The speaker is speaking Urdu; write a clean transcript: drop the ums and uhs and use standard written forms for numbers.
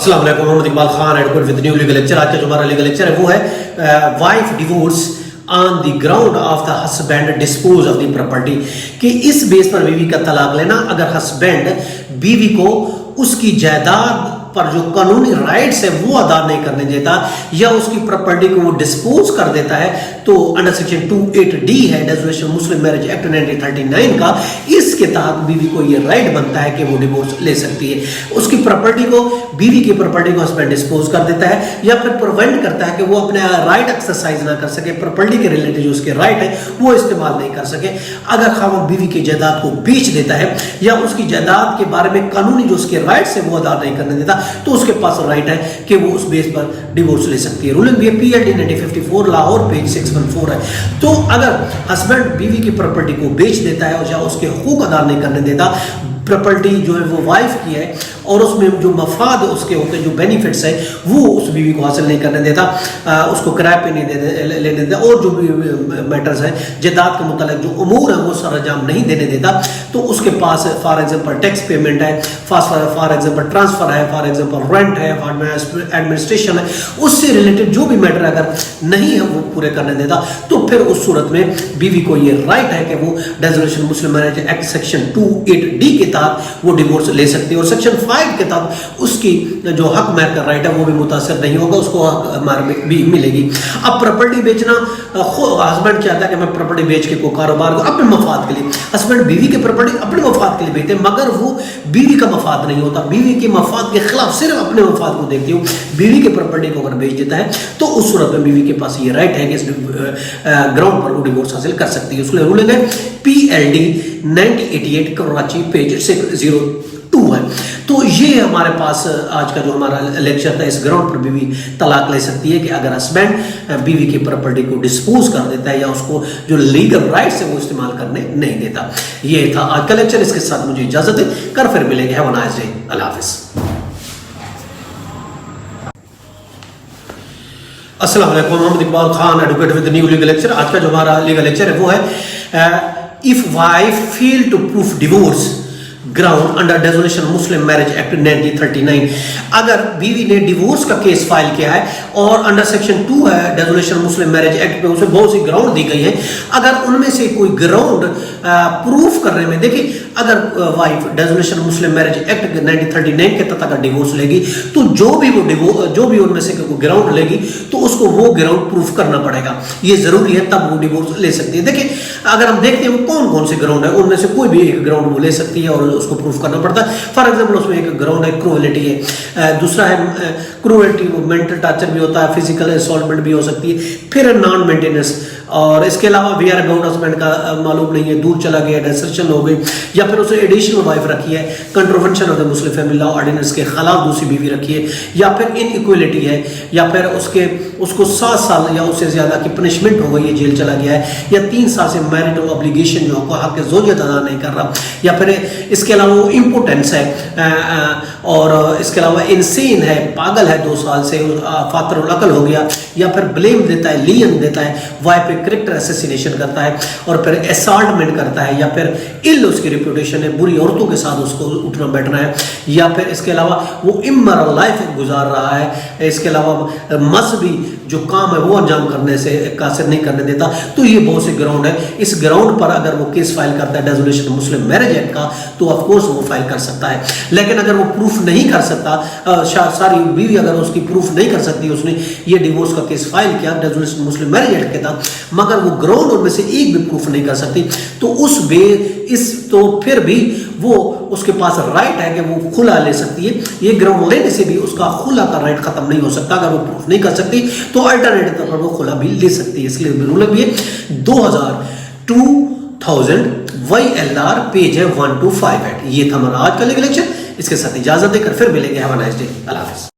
السلام علیکم، Muhammad Iqbal Khan advocate with new legal lecture. آج کا جو ہمارا لیگل لیکچر ہے وہ ہے wife divorce on the ground of the husband dispose of the property, کہ اس بیس پر بیوی کا طلاق لینا اگر ہسبینڈ بیوی کو اس کی جائیداد پر جو قانونی رائٹس ہے وہ ادا نہیں کرنے دیتا یا اس کی پراپرٹی کو وہ ڈسپوز کر دیتا ہے، تو انڈر سیکشن 28D ہے ڈیزولیشن مسلم میرج ایکٹ 1939 کا، اس کے تحت بیوی کو یہ رائٹ بنتا ہے کہ وہ ڈیورس لے سکتی ہے۔ اس کی پراپرٹی کو، بیوی کی پراپرٹی کو ہسبینڈ ڈسپوز کر دیتا ہے یا پھر پروینٹ کرتا ہے کہ وہ اپنے رائٹ ایکسرسائز نہ کر سکے، پراپرٹی کے ریلیٹڈ جو اس کے رائٹ ہے وہ استعمال نہیں کر سکے۔ اگر خاوند بیوی کی جائیداد کو بیچ دیتا ہے یا اس کی جائیداد کے بارے میں قانونی جو اس کے رائٹس ہے وہ ادا نہیں کرنے دیتا، تو اس کے پاس رائٹ ہے کہ وہ اس بیس پر ڈیورس لے سکتی ہے۔ رولنگ بھی PLD 1954 لاہور پیج 614 ہے۔ تو اگر ہسبینڈ بیوی کی پراپرٹی کو بیچ دیتا ہے یا اس کے حقوق ادا نہیں کرنے دیتا، پراپرٹی جو ہے وہ وائف کی ہے اور اس میں جو مفاد اس کے ہوتے ہیں، جو بینیفٹس ہے وہ اس بیوی کو حاصل نہیں کرنے دیتا، اس کو کرائے پہ نہیں لینے دیتا، اور جو بھی میٹرز ہیں جائیداد کے متعلق جو امور ہیں وہ سر انجام نہیں دینے دیتا، تو اس کے پاس فار ایگزامپل ٹیکس پیمنٹ ہے، فار ایگزامپل ٹرانسفر ہے، فار ایگزامپل رینٹ ہے، ایڈمنسٹریشن ہے، اس سے ریلیٹڈ جو بھی میٹر اگر نہیں ہے وہ پورے کرنے دیتا، تو پھر اس صورت میں بیوی کو یہ رائٹ ہے کہ وہ ڈیزولیشن مسلم میرج ایکٹ سیکشن 28D کے تحت وہ ڈیورس لے سکتی ہے، اور سیکشن 5 کے تحت اس کی جو حق مہر کا رائٹ ہے وہ بھی متاثر نہیں ہوگا، اس کو حق مہر بھی ملے گی۔ اب پراپرٹی بیچنا، ہسبینڈ چاہتا ہے کہ میں پراپرٹی بیچ کے کوئی کاروبار کو اپنے مفاد کے لیے، ہسبینڈ بیوی کی پراپرٹی اپنے مفاد کے لیے بیچتے ہیں مگر وہ بیوی کا مفاد نہیں ہوتا، بیوی کے مفاد کے خلاف صرف اپنے مفاد کو دیکھتی ہوں، بیوی کی پراپرٹی کو اگر بیچ دیتا ہے تو اس صورت میں بیوی کے پاس یہ رائٹ ہے کہ اس گراؤنڈ پر وہ ڈیورس حاصل کر سکتی ہے۔ اس کے لیے رولنگ ہے PLD 1988 کراچی پیج 602 ہے۔ تو یہ ہمارے پاس آج کا جو ہمارا لیکچر تھا، اس گراؤنڈ پر بیوی طلاق لے سکتی ہے کہ اگر ہسبینڈ بیوی کی پراپرٹی کو ڈسپوز کر دیتا ہے یا اس کو جو لیگل رائٹس ہے وہ استعمال کرنے نہیں دیتا۔ یہ تھا آج کا لیکچر، اس کے ساتھ مجھے اجازت ہے، کر پھر ملیں گے۔ ہیو اے نائس ڈے، اللہ حافظ۔ السلام علیکم، Muhammad Iqbal Khan advocate with new legal lecture. آج کا جو ہمارا لیگل لیکچر ہے وہ ہے if wife fail to prove divorce ground under Dissolution Muslim Marriage Act 1939، اگر بیوی نے ڈیورس کا کیس فائل کیا ہے اور انڈر سیکشن 2 ہے ڈیزولیشن مسلم میرج ایکٹ میں اسے بہت سی گراؤنڈ دی گئی ہیں، اگر ان میں سے کوئی گراؤنڈ پروف کرنے میں، دیکھیں اگر وائف ڈیزولیشن مسلم میرج ایکٹ 1939 کے تحت اگر ڈیورس لے گی تو جو بھی ان میں سے کوئی گراؤنڈ لے گی تو اس کو وہ گراؤنڈ پروف کرنا پڑے گا، یہ ضروری ہے، تب وہ ڈیورس لے سکتی ہے۔ دیکھیں اگر ہم دیکھتے ہیں کون کون سے گراؤنڈ ہے، ان میں سے کوئی بھی ایک گراؤنڈ وہ لے سکتی ہے اور اس کو پروف کرنا پڑتا ہے۔ فار ایگزامپل اس میں ایک گراؤنڈ ہے کروئلٹی ہے، دوسرا ہے کروئلٹی، مینٹل ٹارچر بھی ہوتا ہے، فزیکل اسالٹ بھی ہو سکتی ہے، پھر نان مینٹیننس، اور اس کے علاوہ ویئر اباؤٹ ہسبینڈ کا معلوم نہیں ہے، دور چلا گیا، ڈیسرشن ہو گئی، یا پھر اسے ایڈیشنل وائف رکھی ہے، contravention of the Muslim family law ordinance کے خلاف دوسری بیوی رکھی ہے، یا پھر ان ایکویلٹی ہے، یا پھر اس کو 7 سال یا اس سے زیادہ کی پنشمنٹ ہو گئی ہے، جیل چلا گیا ہے، یا 3 سال سے میرٹل ابلیگیشن جو حق زوجیت ادا نہیں کر رہا، یا پھر اس کے علاوہ وہ امپوٹنس ہے، اور اس کے علاوہ انسین ہے، پاگل ہے، 2 سال سے فاتر العقل ہو گیا، یا پھر بلیم دیتا ہے، لین دیتا ہے، وائف پہ کریکٹر اسیسینیشن کرتا ہے، اور پھر اسالٹمنٹ کرتا ہے، یا پھر اس کی ریپوٹیشن ہے، بری عورتوں کے ساتھ اس کو اٹھنا بیٹھنا ہے، یا پھر اس کے علاوہ وہ امورل لائف گزار رہا ہے، اس کے علاوہ مذہبی جو کام ہے وہ انجام کرنے سے قاصر نہیں کرنے دیتا، تو یہ بہت سے گراؤنڈ ہے۔ اس گراؤنڈ پر اگر وہ کیس فائل کرتا ہے ڈیزولیشن مسلم میرج ایکٹ کا تو آف کورس وہ فائل کر سکتا ہے، لیکن اگر وہ پروف نہیں کر سکتا، ساری بیوی اگر اس کی پروف نہیں کر سکتی، اس نے یہ ڈیورس کا کیس فائل کیا ڈیزولیشن مسلم میرج ایکٹ کے تحت مگر وہ گراؤنڈ ان میں سے ایک بھی پروف نہیں کر سکتی، تو پھر بھی وہ اس کے پاس رائٹ ہے کہ وہ کھلا لے سکتی ہے۔ یہ گراؤنڈ لینے سے بھی اس کا کھلا کا رائٹ ختم نہیں ہو سکتا، اگر وہ پروف نہیں کر سکتی تو الٹرنیٹو طور پر وہ کھلا بھی لے سکتی ہے۔ اس لیے رول بھی ہے 2000 YLR پیج ہے 1258۔ یہ تھا ہمارا آج کا لیکچر، اس کے ساتھ اجازت دے کر پھر ملیں گے۔ ہیو اے نائس ڈے، اللہ حافظ۔